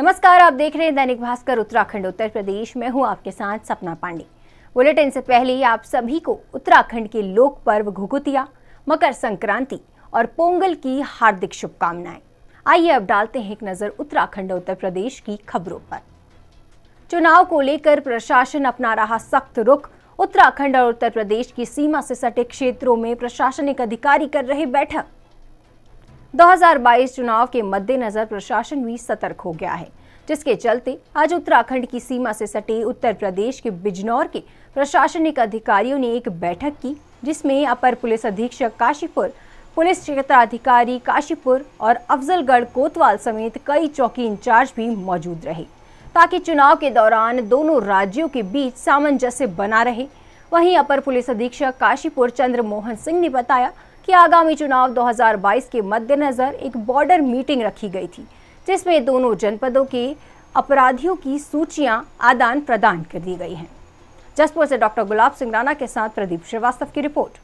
नमस्कार, आप देख रहे हैं दैनिक भास्कर उत्तराखंड उत्तर प्रदेश में हूं आपके साथ सपना पांडे। बुलेटिन से पहले आप सभी को उत्तराखंड के लोक पर्व घुघुतिया, मकर संक्रांति और पोंगल की हार्दिक शुभकामनाएं। आइए अब डालते हैं एक नजर उत्तराखंड उत्तर प्रदेश की खबरों पर। चुनाव को लेकर प्रशासन अपना रहा सख्त रुख। उत्तराखंड और उत्तर प्रदेश की सीमा से सटे क्षेत्रों में प्रशासनिक अधिकारी कर रहे बैठक। 2022 चुनाव के मद्देनजर प्रशासन भी सतर्क हो गया है, जिसके चलते आज उत्तराखंड की सीमा से सटे उत्तर प्रदेश के बिजनौर के प्रशासनिक अधिकारियों ने एक बैठक की, जिसमें अपर पुलिस अधीक्षक काशीपुर, पुलिस क्षेत्राधिकारी काशीपुर और अफजलगढ़ कोतवाल समेत कई चौकी इंचार्ज भी मौजूद रहे, ताकि चुनाव के दौरान दोनों राज्यों के बीच सामंजस्य बना रहे। वहीं अपर पुलिस अधीक्षक काशीपुर चंद्र मोहन सिंह ने बताया कि आगामी चुनाव 2022 के मद्देनजर एक बॉर्डर मीटिंग रखी गई थी, जिसमें दोनों जनपदों के अपराधियों की सूचियां आदान प्रदान कर दी गई हैं। जसपुर से डॉक्टर गुलाब सिंह राणा के साथ प्रदीप श्रीवास्तव की रिपोर्ट।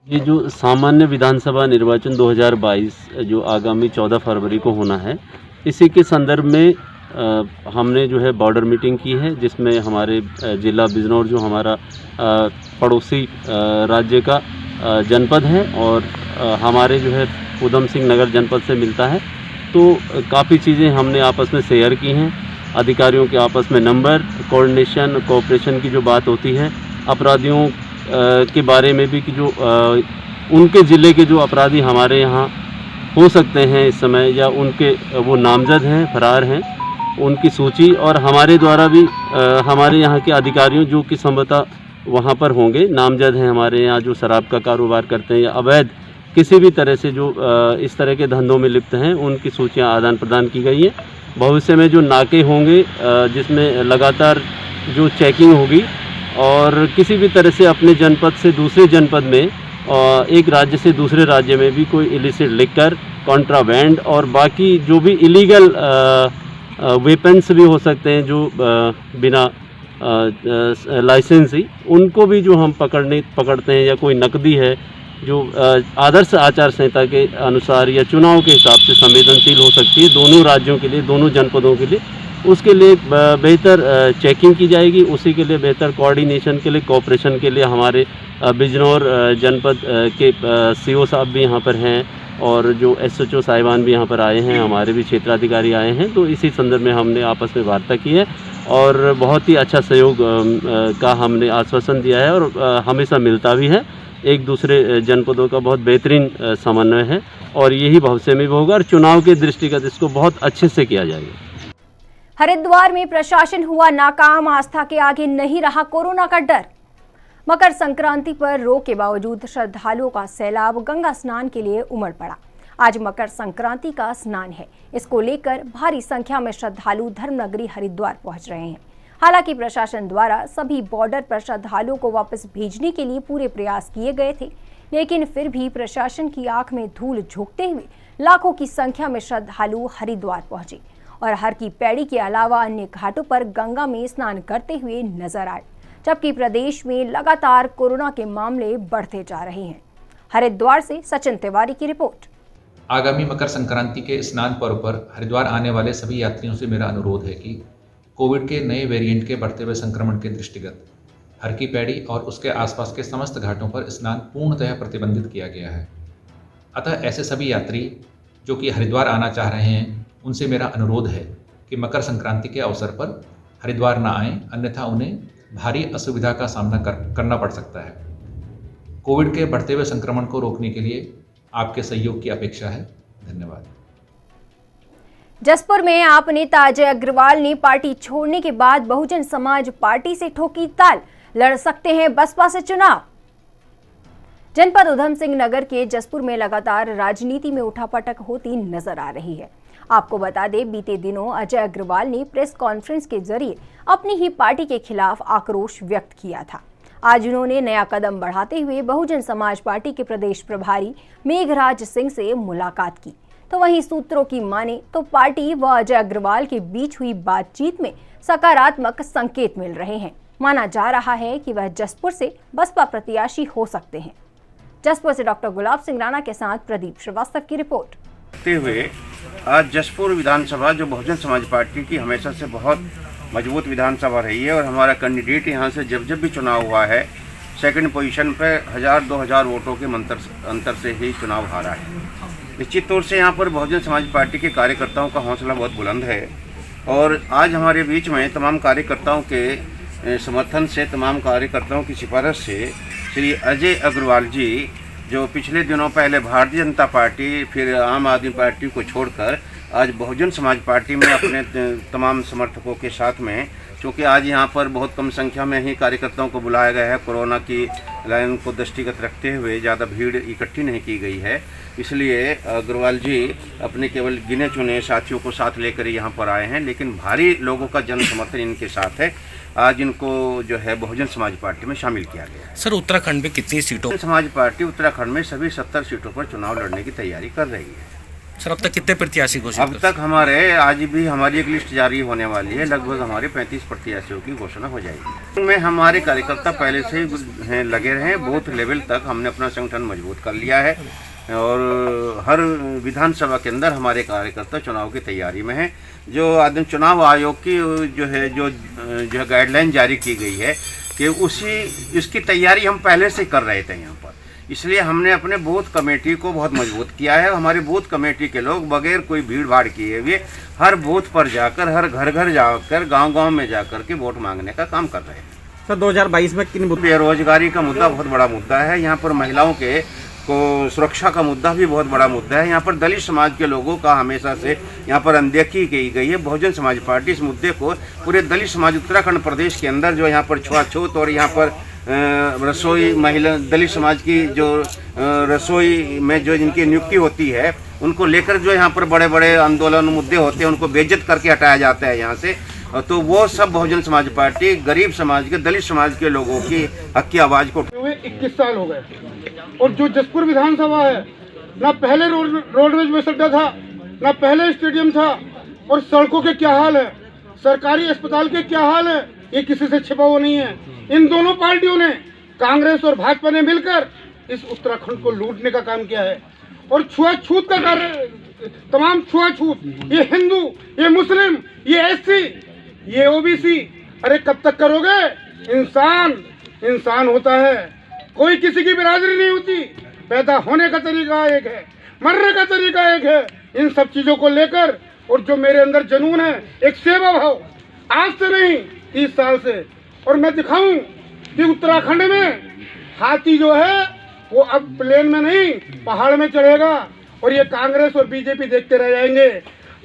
ये जो सामान्य विधानसभा निर्वाचन 2022 जो आगामी 14 फरवरी को होना है, इसी के संदर्भ में हमने जो है बॉर्डर मीटिंग की है, जिसमें हमारे जिला बिजनौर जो हमारा पड़ोसी राज्य का जनपद है और हमारे जो है उधम सिंह नगर जनपद से मिलता है, तो काफ़ी चीज़ें हमने आपस में शेयर की हैं। अधिकारियों के आपस में नंबर, कोऑर्डिनेशन, कोऑपरेशन की जो बात होती है, अपराधियों के बारे में भी कि जो उनके ज़िले के जो अपराधी हमारे यहाँ हो सकते हैं इस समय, या उनके वो नामजद हैं, फरार हैं, उनकी सूची, और हमारे द्वारा भी हमारे यहाँ के अधिकारियों जो कि संभवतः वहाँ पर होंगे, नामजद हैं हमारे यहाँ, जो शराब का कारोबार करते हैं या अवैध किसी भी तरह से जो इस तरह के धंधों में लिप्त हैं, उनकी सूचियाँ आदान प्रदान की गई हैं। भविष्य में जो नाके होंगे, जिसमें लगातार जो चेकिंग होगी और किसी भी तरह से अपने जनपद से दूसरे जनपद में, एक राज्य से दूसरे राज्य में भी कोई इलिसिट लिकर, कॉन्ट्राबैंड और बाकी जो भी इलीगल वेपन्स भी हो सकते हैं जो बिना लाइसेंस ही, उनको भी जो हम पकड़ते हैं, या कोई नकदी है जो आदर्श आचार संहिता के अनुसार या चुनाव के हिसाब से संवेदनशील हो सकती है दोनों राज्यों के लिए, दोनों जनपदों के लिए, उसके लिए बेहतर चेकिंग की जाएगी। उसी के लिए बेहतर कोऑर्डिनेशन के लिए, कोऑपरेशन के लिए हमारे बिजनौर जनपद के सीओ साहब भी यहाँ पर हैं और जो एसएचओ साहिबान भी यहाँ पर आए हैं, हमारे भी क्षेत्राधिकारी आए हैं। तो इसी संदर्भ में हमने आपस में वार्ता की है और बहुत ही अच्छा सहयोग का हमने आश्वासन दिया है और हमेशा मिलता भी है। एक दूसरे जनपदों का बहुत बेहतरीन समन्वय है और यही भविष्य में भी होगा और चुनाव के दृष्टिगत इसको बहुत अच्छे से किया जाएगा। हरिद्वार में प्रशासन हुआ नाकाम, आस्था के आगे नहीं रहा कोरोना का डर। मकर संक्रांति पर रोक के बावजूद श्रद्धालुओं का सैलाब गंगा स्नान के लिए उमड़ पड़ा। आज मकर संक्रांति का स्नान है, इसको लेकर भारी संख्या में श्रद्धालु धर्मनगरी हरिद्वार पहुंच रहे हैं। हालांकि प्रशासन द्वारा सभी बॉर्डर पर श्रद्धालुओं को वापस भेजने के लिए पूरे प्रयास किए गए थे, लेकिन फिर भी प्रशासन की आंख में धूल झोंकते हुए लाखों की संख्या में श्रद्धालु हरिद्वार पहुंचे और हर की पैड़ी के अलावा अन्य घाटों पर गंगा में स्नान करते हुए नजर आए, जबकि प्रदेश में लगातार कोरोना के मामले बढ़ते जा रहे हैं। हरिद्वार से सचिन तिवारी की रिपोर्ट। आगामी मकर संक्रांति के स्नान पर्व पर हरिद्वार आने वाले सभी यात्रियों से मेरा अनुरोध है कि कोविड के नए वेरिएंट के बढ़ते हुए संक्रमण के दृष्टिगत हर की पैड़ी और उसके आसपास के समस्त घाटों पर स्नान पूर्णतः प्रतिबंधित किया गया है। अतः ऐसे सभी यात्री जो कि हरिद्वार आना चाह रहे हैं, उनसे मेरा अनुरोध है कि मकर संक्रांति के अवसर पर हरिद्वार ना आएं, अन्यथा उन्हें भारी असुविधा का सामना करना पड़ सकता है। कोविड के बढ़ते हुए संक्रमण को रोकने के लिए आपके सहयोग की अपेक्षा है। धन्यवाद। जसपुर में आप नेता अजय अग्रवाल ने पार्टी छोड़ने के बाद बहुजन समाज पार्टी से ठोकी ताल, लड़ सकते हैं बसपा से चुनाव। जनपद उधम सिंह नगर के जसपुर में लगातार राजनीति में उठापटक होती नजर आ रही है। आपको बता दें, बीते दिनों अजय अग्रवाल ने प्रेस कॉन्फ्रेंस के जरिए अपनी ही पार्टी के खिलाफ आक्रोश व्यक्त किया था। आज उन्होंने नया कदम बढ़ाते हुए बहुजन समाज पार्टी के प्रदेश प्रभारी मेघराज सिंह से मुलाकात की। तो वहीं सूत्रों की माने तो पार्टी व अजय अग्रवाल के बीच हुई बातचीत में सकारात्मक संकेत मिल रहे हैं। माना जा रहा है कि वह जसपुर से बसपा प्रत्याशी हो सकते हैं। जसपुर से डॉक्टर गुलाब सिंह राणा के साथ प्रदीप श्रीवास्तव की रिपोर्ट। करते हुए आज जसपुर विधानसभा जो बहुजन समाज पार्टी की हमेशा से बहुत मजबूत विधानसभा रही है और हमारा कैंडिडेट यहाँ से जब भी चुनाव हुआ है सेकंड पोजीशन पे 1000-2000 वोटों के अंतर से ही चुनाव हारा है। निश्चित तौर से यहाँ पर बहुजन समाज पार्टी के कार्यकर्ताओं का हौसला बहुत बुलंद है और आज हमारे बीच में तमाम कार्यकर्ताओं के समर्थन से, तमाम कार्यकर्ताओं की सिफारिश से श्री अजय अग्रवाल जी, जो पिछले दिनों पहले भारतीय जनता पार्टी फिर आम आदमी पार्टी को छोड़कर आज बहुजन समाज पार्टी में अपने तमाम समर्थकों के साथ में, क्योंकि आज यहाँ पर बहुत कम संख्या में ही कार्यकर्ताओं को बुलाया गया है, कोरोना की लाइन को दृष्टिगत रखते हुए ज़्यादा भीड़ इकट्ठी नहीं की गई है, इसलिए अग्रवाल जी अपने केवल गिने चुने साथियों को साथ लेकर यहाँ पर आए हैं, लेकिन भारी लोगों का जन समर्थन इनके साथ है। आज इनको जो है बहुजन समाज पार्टी में शामिल किया गया। सर, उत्तराखंड में कितनी सीटों? समाज पार्टी उत्तराखंड में सभी 70 सीटों पर चुनाव लड़ने की तैयारी कर रही है। सर, अब तक कितने प्रत्याशी घोषित? अब तक हमारे आज भी हमारी एक लिस्ट जारी होने वाली है, लगभग हमारे 35 प्रत्याशियों की घोषणा हो जाएगी। उनमें हमारे कार्यकर्ता पहले से ही लगे रहे हैं, बूथ लेवल तक हमने अपना संगठन मजबूत कर लिया है और हर विधानसभा के अंदर हमारे कार्यकर्ता चुनाव की तैयारी में हैं। जो आदमी चुनाव आयोग की जो है गाइडलाइन जारी की गई है कि इसकी तैयारी हम पहले से कर रहे थे यहाँ पर, इसलिए हमने अपने बूथ कमेटी को बहुत मजबूत किया है। हमारी बूथ कमेटी के लोग बगैर कोई भीड़ भाड़ किए हुए हर बूथ पर जाकर, हर घर जाकर, गांव में जाकर के वोट मांगने का काम कर रहे हैं। सर, 2022 में किन बेरोजगारी का मुद्दा बहुत बड़ा मुद्दा है, यहाँ पर महिलाओं के को सुरक्षा का मुद्दा भी बहुत बड़ा मुद्दा है। यहाँ पर दलित समाज के लोगों का हमेशा से यहाँ पर अनदेखी की गई है। बहुजन समाज पार्टी इस मुद्दे को पूरे दलित समाज उत्तराखंड प्रदेश के अंदर जो यहाँ पर छुआछूत और यहाँ पर रसोई महिला दलित समाज की जो रसोई में जो जिनकी नियुक्ति होती है उनको लेकर जो यहाँ पर बड़े बड़े आंदोलन मुद्दे होते हैं उनको बेइज्जत करके हटाया जाता है यहाँ से, तो वो सब बहुजन समाज पार्टी गरीब समाज के, दलित समाज के लोगों की हक की आवाज़ को 21 साल हो गए और जो जसपुर विधानसभा है ना पहले रोडवेज में अड्डा था, ना पहले स्टेडियम था, और सड़कों के क्या हाल है, सरकारी अस्पताल के क्या हाल है, ये किसी से छिपा हुआ नहीं है। इन दोनों पार्टियों ने, कांग्रेस और भाजपा ने मिलकर इस उत्तराखंड को लूटने का काम किया है और छुआछूत का कार्य, तमाम छुआछूत, ये हिंदू, ये मुस्लिम, ये एससी, ये ओबीसी, अरे कब तक करोगे? इंसान होता है, कोई किसी की बिरादरी नहीं होती। पैदा होने का तरीका एक है, मरने का तरीका एक है। इन सब चीजों को लेकर और जो मेरे अंदर जुनून है, एक सेवा भाव, आज से नहीं 30 साल से, और मैं दिखाऊं कि उत्तराखंड में हाथी जो है वो अब प्लेन में नहीं पहाड़ में चढ़ेगा और ये कांग्रेस और बीजेपी देखते रह जाएंगे।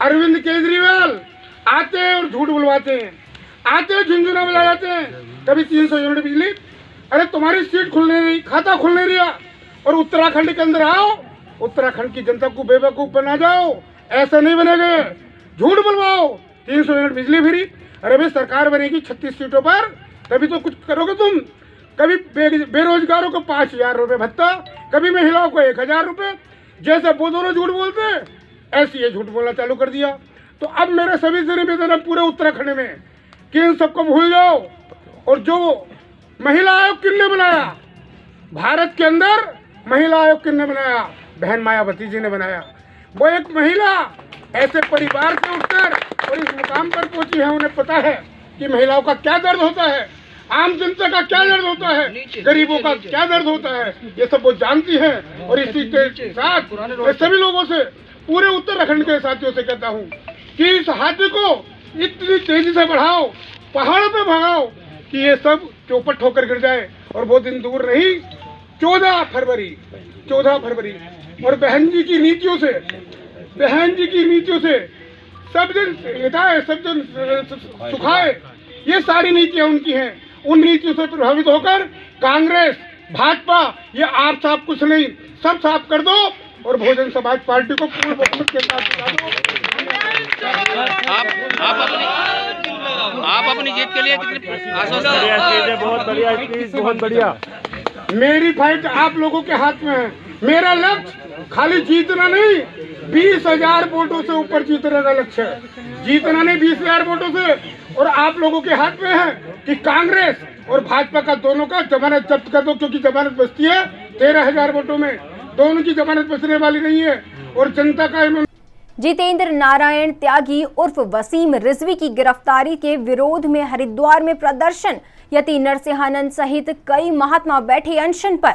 अरविंद केजरीवाल आते हैं और झूठ बुलवाते हैं, आते हैं झुंझुना बजा जाते हैं, कभी 300 यूनिट बिजली, अरे तुम्हारी सीट खुलने नहीं, खाता खुलने दिया, और उत्तराखंड के अंदर आओ, उत्तराखंड की जनता को बेवकूफ बना जाओ, ऐसा नहीं बनेगा। झूठ बुलवाओ, 300 यूनिट बिजली फ्री, अरे भाई सरकार बनेगी 36 सीटों पर, तभी तो कुछ करोगे तुम। कभी बेरोजगारों को 5000 रुपये भत्ता, कभी महिलाओं को 1000 रुपये, जैसे वो दोनों झूठ बोलते ऐसे ये झूठ बोलना चालू कर दिया। तो अब मेरे सभी से निवेदन है पूरे उत्तराखंड में कि इन सबको भूल जाओ, और जो महिला आयोग किसने बनाया, भारत के अंदर महिला आयोग किसने बनाया? बहन मायावती जी ने बनाया। वो एक महिला ऐसे परिवार से उठकर और इस मुकाम पर पहुंची है, उन्हें पता है कि महिलाओं का क्या दर्द होता है, आम जनता का क्या दर्द होता है, गरीबों का क्या दर्द होता है, ये सब वो जानती है। और इसी के साथ मैं सभी लोगों से, पूरे उत्तराखंड के साथियों से कहता हूँ कि इस हाथी को इतनी तेजी से बढ़ाओ, पहाड़ों पे भगाओ कि ये सब चौपट होकर गिर जाए। और वो दिन दूर नहीं, 14 फरवरी, और बहन जी की नीतियों से सब जन हिताए, सब जन सुखाए, ये सारी नीतियां उनकी हैं। उन नीतियों से प्रभावित होकर कांग्रेस, भाजपा, ये आप साफ कुछ नहीं, सब साफ कर दो और बहुजन समाज पार्टी को पूर्ण बहुमत के साथ जिता दो। आप अपनी जीत के लिए कितने आश्वस्त हैं? बहुत बढ़िया। मेरी फाइट आप लोगों के हाथ में है। मेरा लक्ष्य खाली जीतना नहीं, 20,000 वोटों से ऊपर जीतने का लक्ष्य है। जीतना नहीं 20,000 वोटों से, और आप लोगों के हाथ में है कि कांग्रेस और भाजपा का दोनों का जमानत जब्त कर दो, क्योंकि जमानत बचती है 13,000 वोटों में, दोनों की जमानत बचने वाली नहीं है। और जनता का इन्होंने जितेंद्र नारायण त्यागी उर्फ वसीम रिजवी की गिरफ्तारी के विरोध में हरिद्वार में प्रदर्शन, यति नरसिंहानंद सहित कई महात्मा बैठे अनशन पर।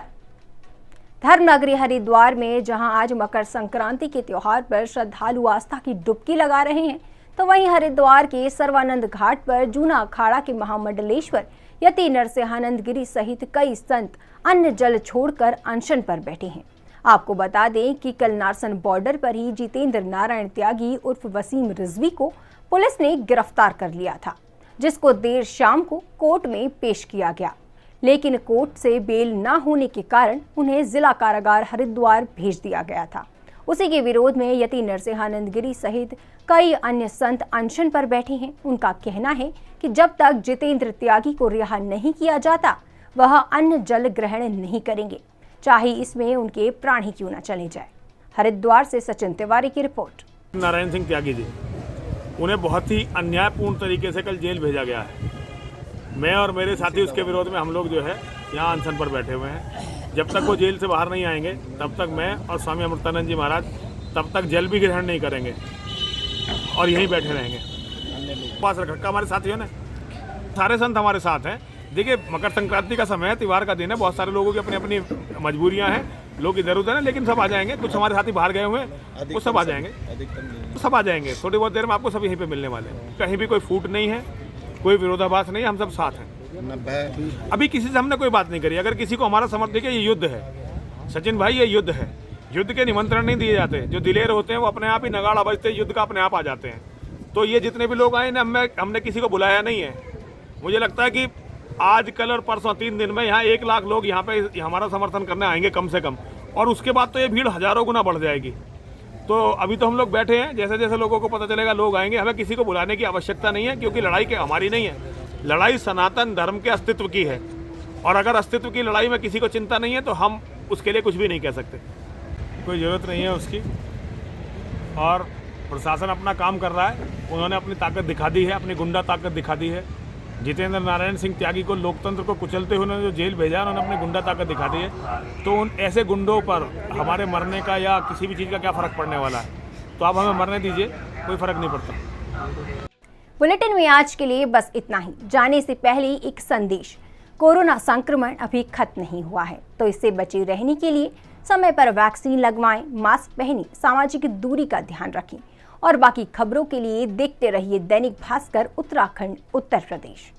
धर्मनगरी हरिद्वार में जहां आज मकर संक्रांति के त्योहार पर श्रद्धालु आस्था की डुबकी लगा रहे हैं, तो वहीं हरिद्वार के सर्वानंद घाट पर जूना अखाड़ा के महामंडलेश्वर यति नरसिंहानंद गिरी सहित कई संत अन्न जल छोड़कर अनशन पर बैठे हैं। आपको बता दें कि कल नारसन बॉर्डर पर ही जितेंद्र नारायण त्यागी उर्फ वसीम रिजवी को पुलिस ने गिरफ्तार कर लिया था, जिसको देर शाम को कोर्ट में पेश किया गया, लेकिन कोर्ट से बेल न होने के कारण उन्हें जिला कारागार हरिद्वार भेज दिया गया था। उसी के विरोध में यति नरसिंहानंद गिरी सहित कई अन्य संत अनशन पर बैठे हैं। उनका कहना है कि जब तक जितेंद्र त्यागी को रिहा नहीं किया जाता, वह अन्न जल ग्रहण नहीं करेंगे, चाहे इसमें उनके प्राण ही क्यों न चले जाए। हरिद्वार से सचिन तिवारी की रिपोर्ट। नारायण सिंह त्यागी जी, उन्हें बहुत ही अन्यायपूर्ण तरीके से कल जेल भेजा गया है। मैं और मेरे साथी उसके विरोध में हम लोग जो है यहाँ अनशन पर बैठे हुए हैं। जब तक वो जेल से बाहर नहीं आएंगे तब तक मैं और स्वामी अमृतानंद जी महाराज तब तक जल भी ग्रहण नहीं करेंगे और यहीं बैठे रहेंगे। पास रखा हमारे साथियों ने, सारे संत हमारे साथ हैं। देखिए, मकर संक्रांति का समय है, त्योहार का दिन है, बहुत सारे लोगों की अपनी अपनी मजबूरियां हैं, लोग इधर उधर हैं, लेकिन सब आ जाएंगे। कुछ हमारे साथी बाहर गए हुए हैं, वो सब आ जाएंगे, सब आ जाएंगे। थोड़ी बहुत देर में आपको सब यहीं पे मिलने वाले हैं। कहीं भी कोई फूट नहीं है, कोई विरोधाभास नहीं है, हम सब साथ हैं। अभी किसी से हमने कोई बात नहीं करी। अगर किसी को हमारा समर्थन, देखिए ये युद्ध है सचिन भाई, ये युद्ध है। युद्ध के निमंत्रण नहीं दिए जाते। जो दिलेर होते हैं वो अपने आप ही नगाड़ा बजते युद्ध का अपने आप आ जाते हैं। तो ये जितने भी लोग आए ना, हमने किसी को बुलाया नहीं है। मुझे लगता है कि आज कल और परसों 3 दिन में यहाँ 1 लाख लोग यहाँ पे हमारा समर्थन करने आएंगे कम से कम, और उसके बाद तो ये भीड़ हजारों गुना बढ़ जाएगी। तो अभी तो हम लोग बैठे हैं, जैसे जैसे लोगों को पता चलेगा लोग आएंगे। हमें किसी को बुलाने की आवश्यकता नहीं है, क्योंकि लड़ाई के हमारी नहीं है, लड़ाई सनातन धर्म के अस्तित्व की है। और अगर अस्तित्व की लड़ाई में किसी को चिंता नहीं है तो हम उसके लिए कुछ भी नहीं कह सकते। कोई ज़रूरत नहीं है उसकी, और प्रशासन अपना काम कर रहा है। उन्होंने अपनी ताकत दिखा दी है, अपनी गुंडा ताकत दिखा दी है। जितेंद्र नारायण सिंह त्यागी को लोकतंत्र को कुचलते हुए उन्होंने जो जेल भेजा, उन्होंने अपनी गुंडा ताकत दिखा दी है। तो उन ऐसे गुंडों पर हमारे मरने का या किसी भी चीज़ का क्या फ़र्क पड़ने वाला है? तो आप हमें मरने दीजिए, कोई फ़र्क नहीं पड़ता। बुलेटिन में आज के लिए बस इतना ही। जाने से पहले एक संदेश, कोरोना संक्रमण अभी खत्म नहीं हुआ है, तो इससे बचे रहने के लिए समय पर वैक्सीन लगवाएं, मास्क पहनें, सामाजिक दूरी का ध्यान रखें और बाकी खबरों के लिए देखते रहिए दैनिक भास्कर उत्तराखंड उत्तर प्रदेश।